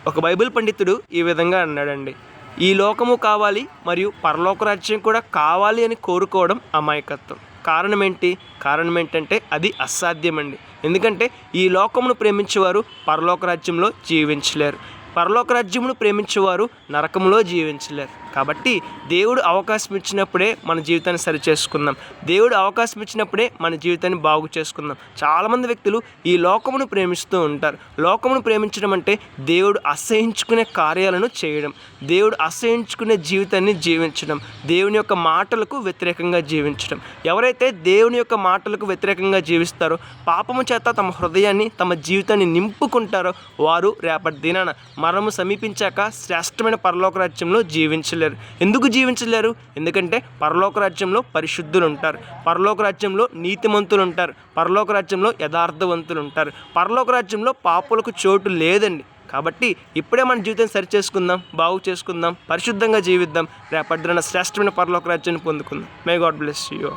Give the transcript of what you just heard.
ఒక బైబిల్ పండితుడు ఈ విధంగా అన్నాడండి, ఈ లోకము కావాలి మరియు పరలోక రాజ్యం కూడా కావాలి అని కోరుకోవడం అమాయకత్వం. కారణం ఏంటంటే అది అసాధ్యమండి. ఎందుకంటే ఈ లోకమును ప్రేమించేవారు పరలోక రాజ్యంలో జీవించలేరు, పరలోక రాజ్యమును ప్రేమించేవారు నరకంలో జీవించలేరు. కాబట్టి దేవుడు అవకాశం ఇచ్చినప్పుడే మన జీవితాన్ని సరిచేసుకుందాం, దేవుడు అవకాశం ఇచ్చినప్పుడే మన జీవితాన్ని బాగు చేసుకుందాం. చాలామంది వ్యక్తులు ఈ లోకమును ప్రేమిస్తూ ఉంటారు. లోకమును ప్రేమించడం అంటే దేవుడు అసహించుకునే కార్యాలను చేయడం, దేవుడు అసహించుకునే జీవితాన్ని జీవించడం, దేవుని యొక్క మాటలకు వ్యతిరేకంగా జీవించడం. ఎవరైతే దేవుని యొక్క మాటలకు వ్యతిరేకంగా జీవిస్తారో, పాపము చేత తమ హృదయాన్ని తమ జీవితాన్ని నింపుకుంటారో వారు రేపటి దినాన మరణము సమీపించాక శ్రేష్టమైన పరలోక రాజ్యంలో జీవించలేరు. ఎందుకు జీవించలేరు? ఎందుకంటే పరలోక రాజ్యంలో పరిశుద్ధులు ఉంటారు, పరలోక రాజ్యంలో నీతిమంతులు ఉంటారు, పరలోక రాజ్యంలో యథార్థవంతులు ఉంటారు, పరలోక రాజ్యంలో పాపులకు చోటు లేదండి. కాబట్టి ఇప్పుడే మన జీవితం సరి చేసుకుందాం, బాగు చేసుకుందాం, పరిశుద్ధంగా జీవిద్దాం, రేపటి దినాన శ్రేష్టమైన పరలోక రాజ్యాన్ని పొందుకుందాం. May God bless you.